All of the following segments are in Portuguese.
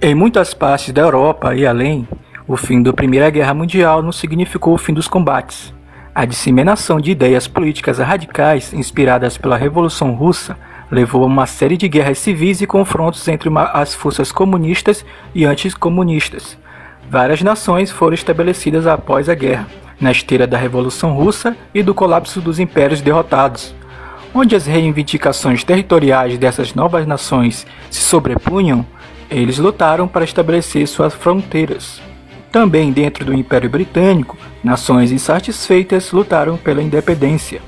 Em muitas partes da Europa e além, o fim da Primeira Guerra Mundial não significou o fim dos combates. A disseminação de ideias políticas radicais inspiradas pela Revolução Russa levou a uma série de guerras civis e confrontos entre as forças comunistas e anticomunistas. Várias nações foram estabelecidas após a guerra, na esteira da Revolução Russa e do colapso dos impérios derrotados, onde as reivindicações territoriais dessas novas nações se sobrepunham. Eles lutaram para estabelecer suas fronteiras. Também dentro do Império Britânico, nações insatisfeitas lutaram pela independência.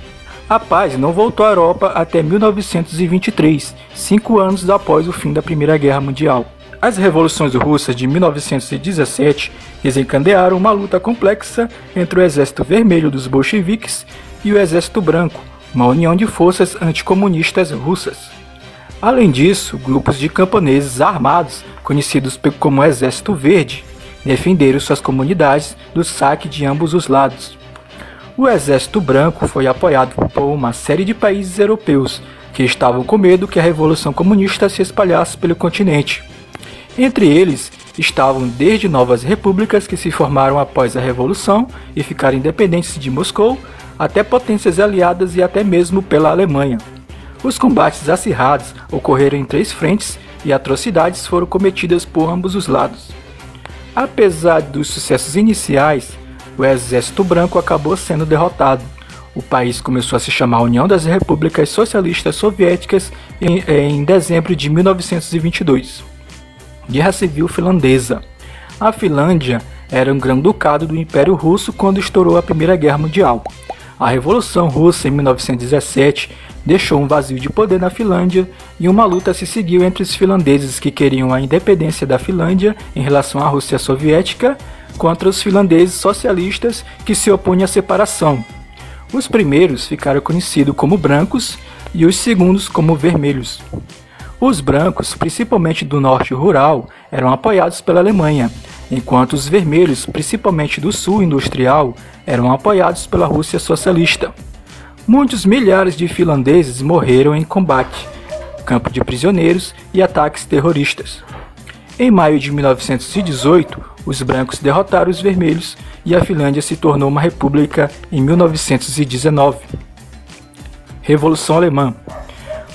A paz não voltou à Europa até 1923, 5 anos após o fim da Primeira Guerra Mundial. As revoluções russas de 1917 desencadearam uma luta complexa entre o Exército Vermelho dos bolcheviques e o Exército Branco, uma união de forças anticomunistas russas. Além disso, grupos de camponeses armados, conhecidos como Exército Verde, defenderam suas comunidades do saque de ambos os lados. O Exército Branco foi apoiado por uma série de países europeus que estavam com medo que a Revolução Comunista se espalhasse pelo continente. Entre eles estavam desde novas repúblicas que se formaram após a Revolução e ficaram independentes de Moscou, até potências aliadas e até mesmo pela Alemanha. Os combates acirrados ocorreram em 3 frentes e atrocidades foram cometidas por ambos os lados. Apesar dos sucessos iniciais, o Exército Branco acabou sendo derrotado. O país começou a se chamar União das Repúblicas Socialistas Soviéticas em dezembro de 1922. Guerra Civil Finlandesa. A Finlândia era um grão-ducado do Império Russo quando estourou a Primeira Guerra Mundial. A Revolução Russa, em 1917, deixou um vazio de poder na Finlândia e uma luta se seguiu entre os finlandeses que queriam a independência da Finlândia em relação à Rússia Soviética contra os finlandeses socialistas que se opunham à separação. Os primeiros ficaram conhecidos como brancos e os segundos como vermelhos. Os brancos, principalmente do norte rural, eram apoiados pela Alemanha, enquanto os vermelhos, principalmente do sul industrial, eram apoiados pela Rússia socialista. Muitos milhares de finlandeses morreram em combate, campo de prisioneiros e ataques terroristas. Em maio de 1918, os brancos derrotaram os vermelhos e a Finlândia se tornou uma república em 1919. Revolução Alemã.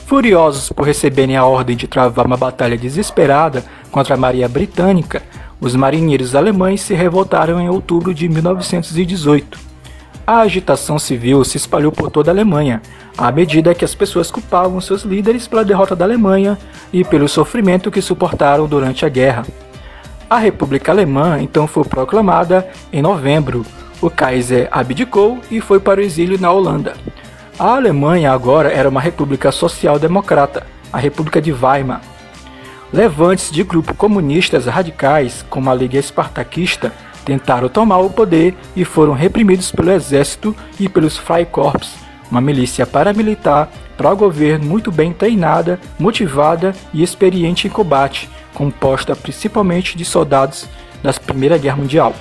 Furiosos por receberem a ordem de travar uma batalha desesperada contra a Marinha Britânica, os marinheiros alemães se revoltaram em outubro de 1918. A agitação civil se espalhou por toda a Alemanha, à medida que as pessoas culpavam seus líderes pela derrota da Alemanha e pelo sofrimento que suportaram durante a guerra. A República Alemã então foi proclamada em novembro. O Kaiser abdicou e foi para o exílio na Holanda. A Alemanha agora era uma república social-democrata, a República de Weimar. Levantes de grupos comunistas radicais, como a Liga Espartaquista, tentaram tomar o poder e foram reprimidos pelo exército e pelos Freikorps, uma milícia paramilitar pró-governo muito bem treinada, motivada e experiente em combate, composta principalmente de soldados da Primeira Guerra Mundial.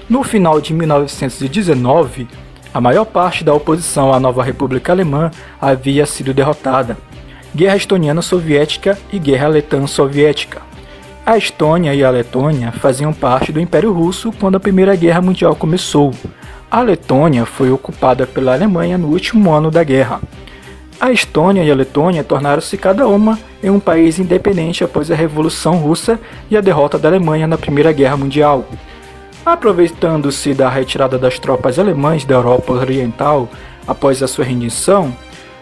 No final de 1919, a maior parte da oposição à nova República Alemã havia sido derrotada. Guerra Estoniano-Soviética e Guerra Letã-Soviética. A Estônia e a Letônia faziam parte do Império Russo quando a Primeira Guerra Mundial começou. A Letônia foi ocupada pela Alemanha no último ano da guerra. A Estônia e a Letônia tornaram-se cada uma em um país independente após a Revolução Russa e a derrota da Alemanha na Primeira Guerra Mundial. Aproveitando-se da retirada das tropas alemãs da Europa Oriental após a sua rendição,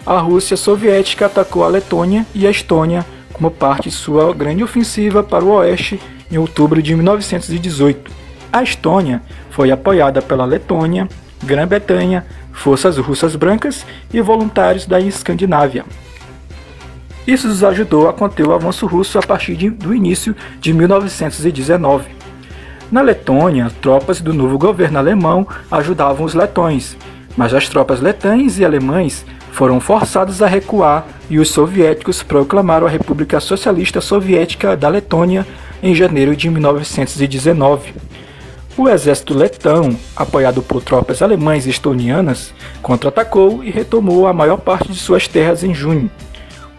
a Rússia Soviética atacou a Letônia e a Estônia como parte de sua grande ofensiva para o oeste em outubro de 1918. A Estônia foi apoiada pela Letônia, Grã-Bretanha, forças russas brancas e voluntários da Escandinávia. Isso os ajudou a conter o avanço russo a partir do início de 1919. Na Letônia, tropas do novo governo alemão ajudavam os letões, mas as tropas letãs e alemães foram forçados a recuar e os soviéticos proclamaram a República Socialista Soviética da Letônia em janeiro de 1919. O exército letão, apoiado por tropas alemãs e estonianas, contra-atacou e retomou a maior parte de suas terras em junho.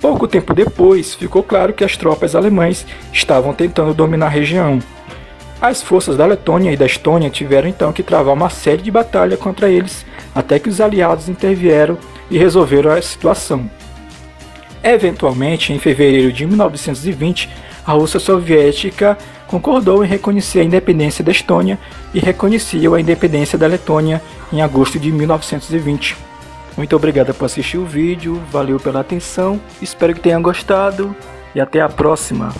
Pouco tempo depois, ficou claro que as tropas alemãs estavam tentando dominar a região. As forças da Letônia e da Estônia tiveram então que travar uma série de batalhas contra eles, até que os aliados intervieram e resolveram a situação. Eventualmente, em fevereiro de 1920, a Rússia Soviética concordou em reconhecer a independência da Estônia e reconheceu a independência da Letônia em agosto de 1920. Muito obrigado por assistir o vídeo, valeu pela atenção, espero que tenham gostado e até a próxima!